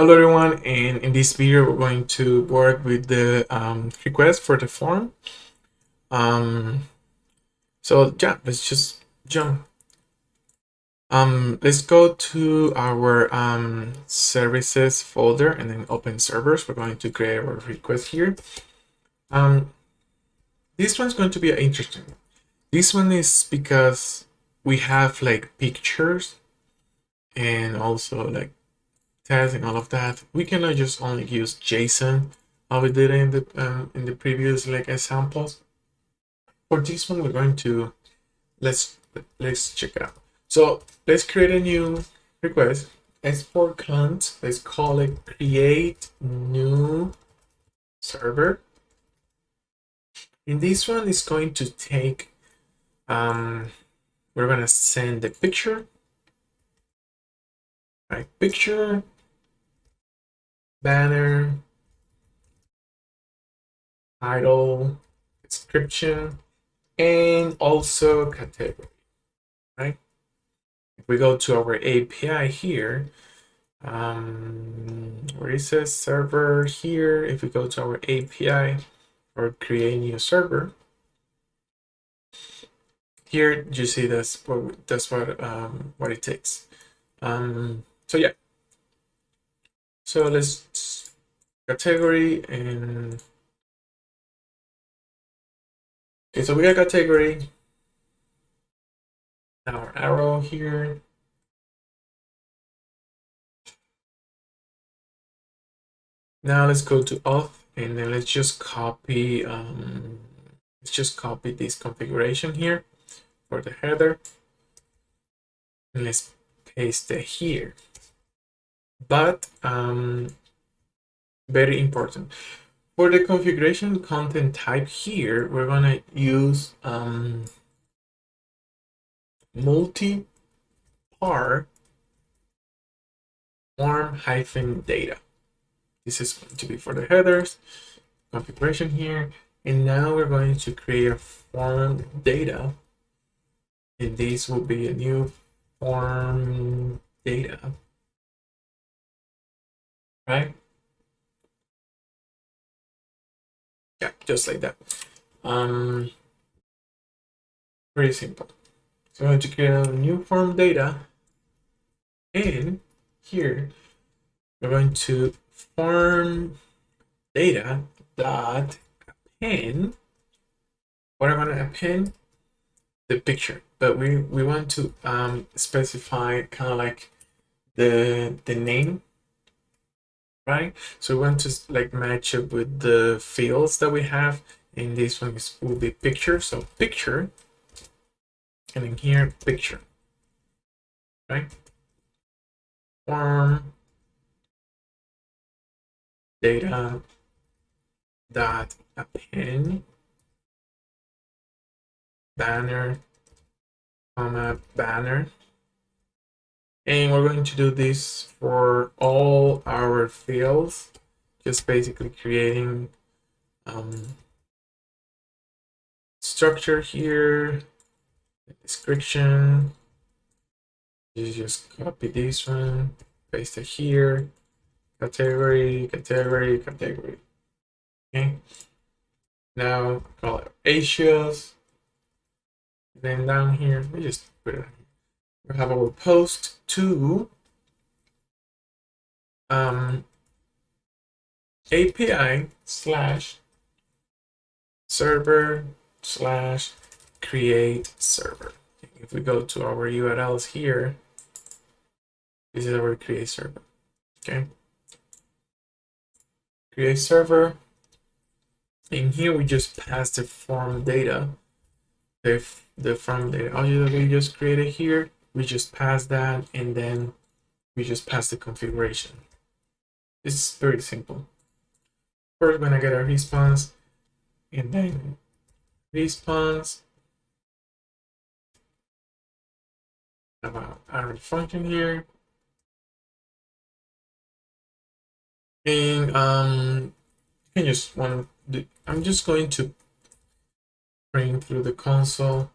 Hello everyone, and in this video we're going to work with the request for the form. So yeah, let's just jump. Let's go to our services folder and then open servers. We're going to create our request here. This one's going to be interesting. This one is because we have like pictures and also like tests and all of that. We cannot just only use JSON how we did it in the previous like examples. For this one, we're going to let's check it out. So let's create a new request. Export client. Let's call it create new server. And this one is going to take we're gonna send the picture, right? Picture, banner, title, description, and also category, right? If we go to our API here, where it says server here, if we go to our API or create new server, here you see that's what it takes. So yeah. So let's category and okay, so we got category. Our arrow here. Now let's go to auth and then let's just copy this configuration here for the header. And let's paste it here. But very important. For the configuration content type here, we're gonna use multi-part form-data. This is going to be for the headers configuration here, and now we're going to create a form data, and this will be a new form data, right? Yeah, just like that. Pretty simple. So I'm going to create a new form data, and here we're going to form data dot append. What am I going to append? The picture, but we want to specify kind of like the name, right? So we want to like match it with the fields that we have, and this one will be picture. So picture, and then here picture, right? Form data dot append banner, comma banner, and we're going to do this for all our fields, just basically creating structure here, description. You just copy this one, paste it here, category, category, category. Okay. Now call it ratios. Then down here, we just put it. We have our post to API slash server slash create server. If we go to our URLs here, this is our create server. Okay. Create server. And here we just pass the form data. The form data object that we just created here, we just pass that, and then we just pass the configuration. It's very simple. First, we're gonna get a response, and then response about our function here, and you can just I'm just going to print through the console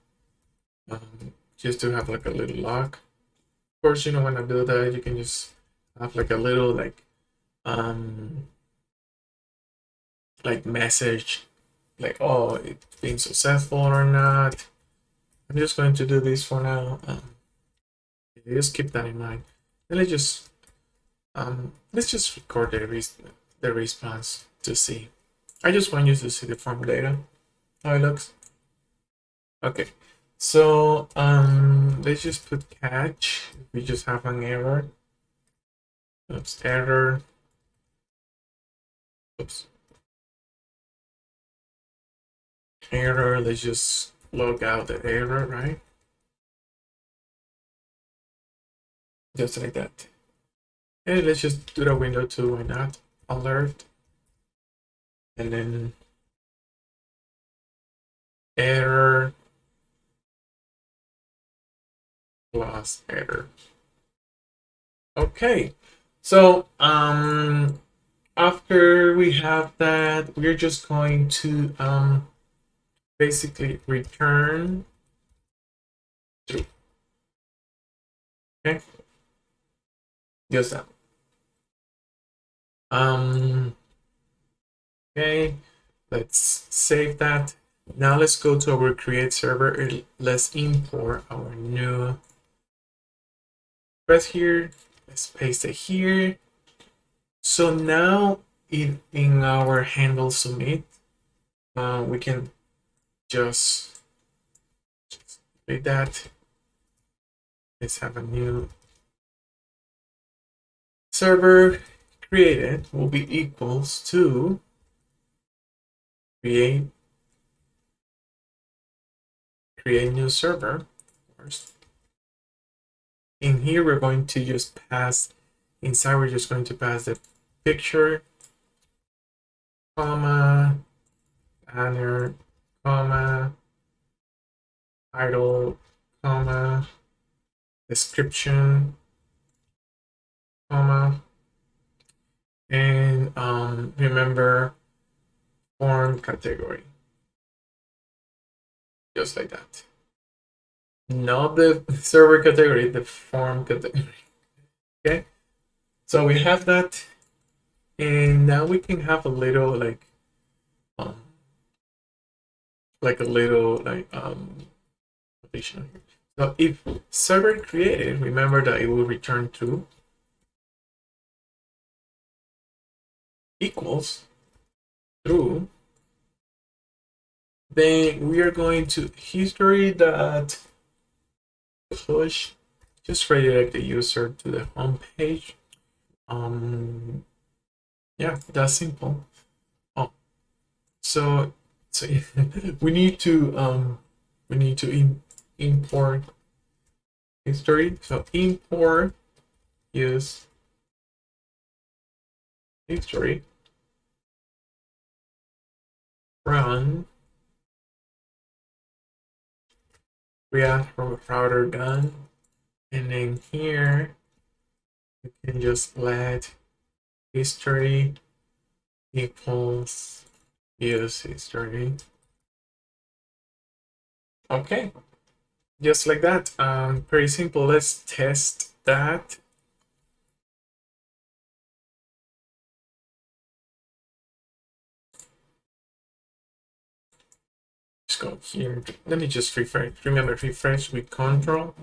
just to have like a little log. Of course, you don't want to do that. You can just have like a little like like message like, oh, it's been successful or not. I'm just going to do this for now. Just keep that in mind. And let's just record the response to see. I just want you to see the form data, how it looks. Okay, so let's just put catch. We just have an error. Oops, error. Oops. Error. Let's just log out the error, right? Just like that. And let's just do the window too, why not? Alert. And then error plus error. Okay, so after we have that, we're just going to basically return true. Okay, just that. Okay, let's save that. Now let's go to our create server. Let's import our new press here. Let's paste it here. So now in our handle submit, we can just like that. Let's have a new server created will be equals to create new server first. In here, we're going to just pass inside. We're just going to pass the picture, comma, banner, comma, title, comma, description, comma, and remember form category, just like that. Not the server category, the form category. Okay, so we have that, and now we can have a little like a little addition here. So if server created, remember that it will return true equals true. Then we are going to history dot push, just redirect the user to the home page. Yeah, that's simple. Oh, so we need to import history. So import use history run React router done, and then here you can just let history equals use history. Okay, just like that. Pretty simple. Let's test that. Let's go here. Let me just refresh. Remember, refresh with control.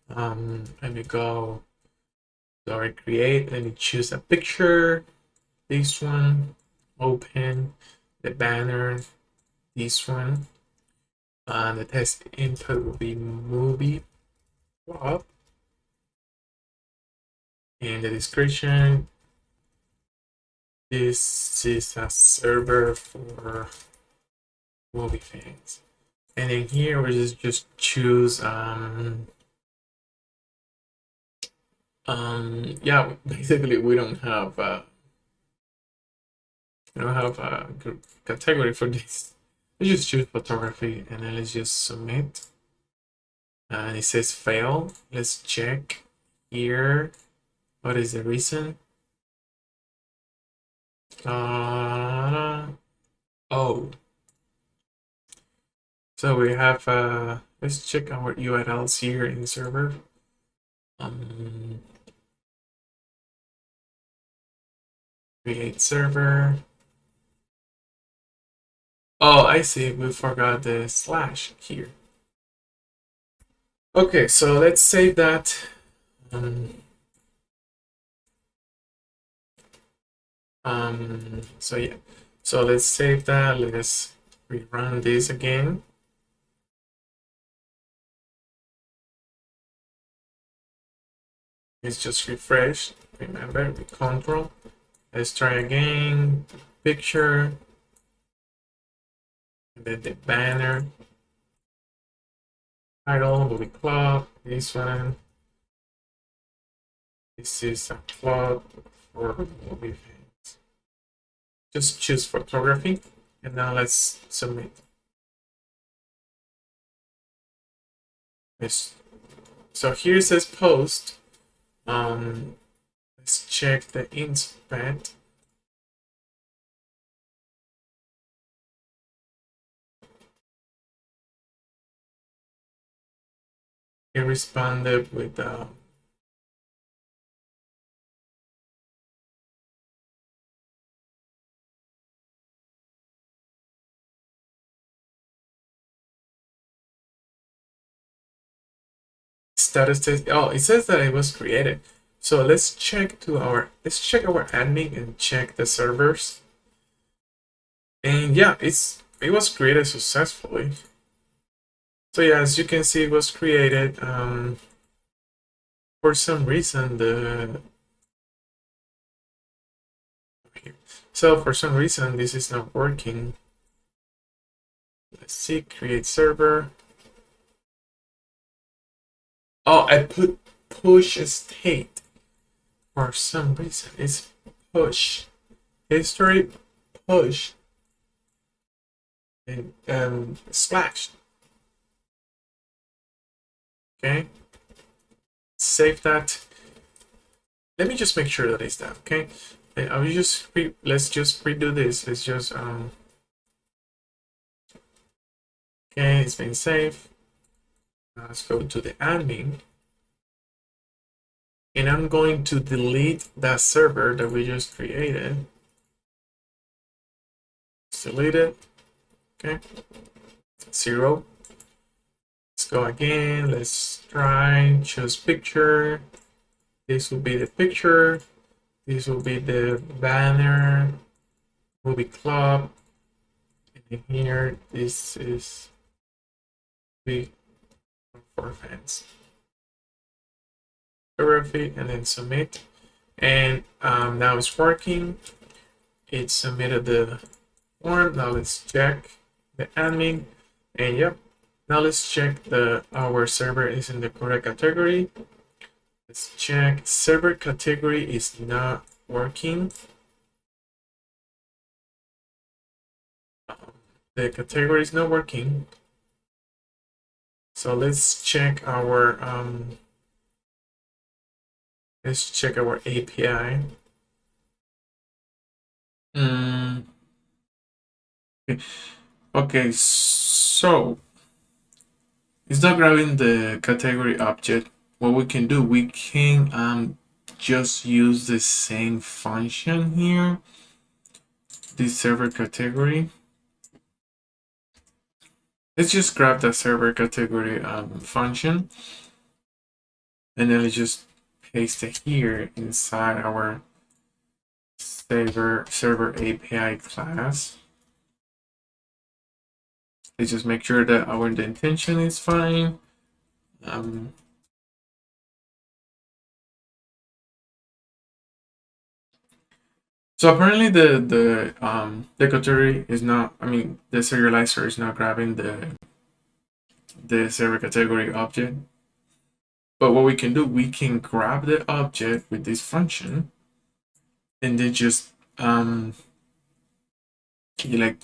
Let me go. Sorry, create. Let me choose a picture. This one. Open the banner. This one. The test input will be movie flop. In the description, this is a server for movie fans. And in here, we just choose yeah, basically we don't have a category for this. Let's just choose photography, and then let's just submit. And it says fail. Let's check here. What is the reason? Oh. So we have let's check our URLs here in the server. create server. Oh, I see, we forgot the slash here. Okay, so let's save that. So yeah, so let's save that. Let's rerun this again. It's just refresh. Remember, we control. Let's try again. Picture. And then the banner. Title will be club. This one. This is a club for movie fans. Just choose photography. And now let's submit. Yes. So here it says post. Let's check the inspect. It responded with status test. Oh, it says that it was created. So let's check our admin and check the servers. And yeah, it was created successfully. So yeah, as you can see, it was created. For some reason this is not working. Let's see, create server. Oh, I put push state. For some reason, it's push. History push. And slash. Okay. Save that. Let me just make sure that it's that. Okay. Let's just redo this. Let's just okay, it's been saved. Let's go to the admin. And I'm going to delete that server that we just created. Delete it. Okay. 0. Let's go again. Let's try. Choose picture. This will be the picture. This will be the banner. Movie club. And here, this is for fans. Photography, and then submit. And now it's working. It submitted the form. Now let's check the admin. And yep. Now let's check our server is in the correct category. Let's check. Server category is not working. The category is not working. So let's check our API. Okay, so it's not grabbing the category object. What we can do, we can just use the same function here, this server category. Let's just grab the server category function, and then let's just paste it here inside our server API class. Let's just make sure that our indentation is fine. So apparently the category is not, the serializer is not grabbing the server category object. But what we can do, we can grab the object with this function, and then just you like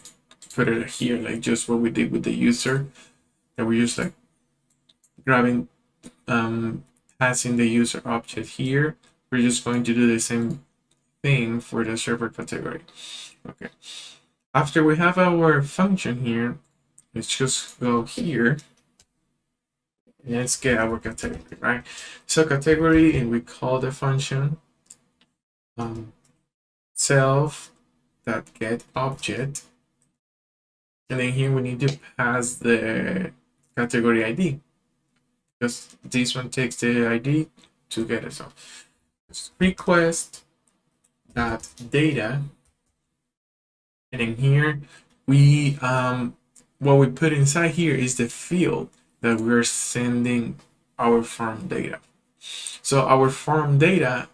put it here, like just what we did with the user, that we just like grabbing passing the user object here. We're just going to do the same thing for the server category. Okay, after we have our function here, let's just go here. Let's get our category, right? So category, and we call the function self.get object, and then here we need to pass the category ID, because this one takes the ID to get it. So request that data, and then here we what we put inside here is the field that we're sending our form data. So our form data,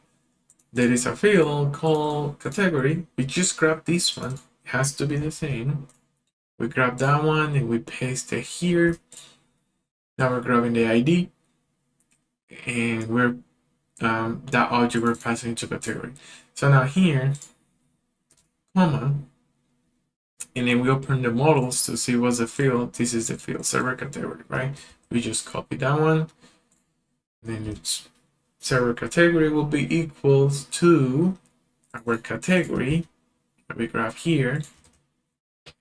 there is a field called category. We just grab this one, it has to be the same. We grab that one and we paste it here. Now we're grabbing the ID, and we're that object we're passing to category. So now here, comma, and then we open the models to see what's the field. This is the field, server category, right? We just copy that one, and then it's server category will be equals to our category that we grab here,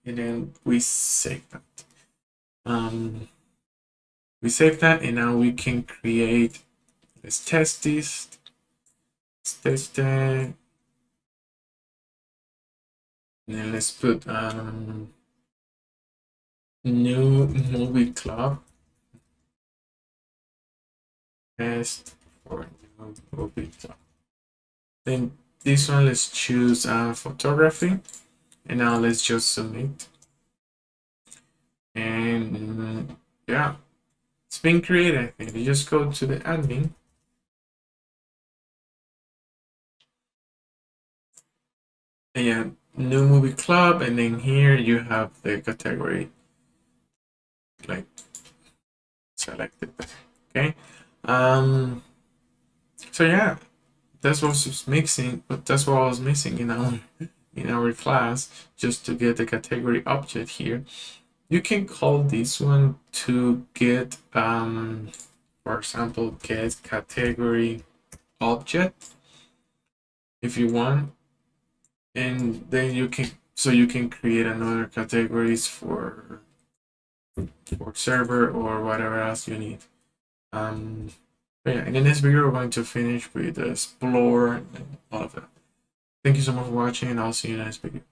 and then we save that. We save that, and now we can create. Let's test this. Let's test it. And then let's put new movie club. Test for new movie club. Then this one, let's choose photography. And now let's just submit. And yeah, it's been created. And you just go to the admin. And new movie club, and then here you have the category like selected. Okay. So yeah, that's what was missing, but that's what I was missing in our class, just to get the category object here. You can call this one to get for example, get category object if you want, and then you can create another categories for server or whatever else you need. But yeah, in the next video we're going to finish with the explore and all of that. Thank you so much for watching, and I'll see you in the next video.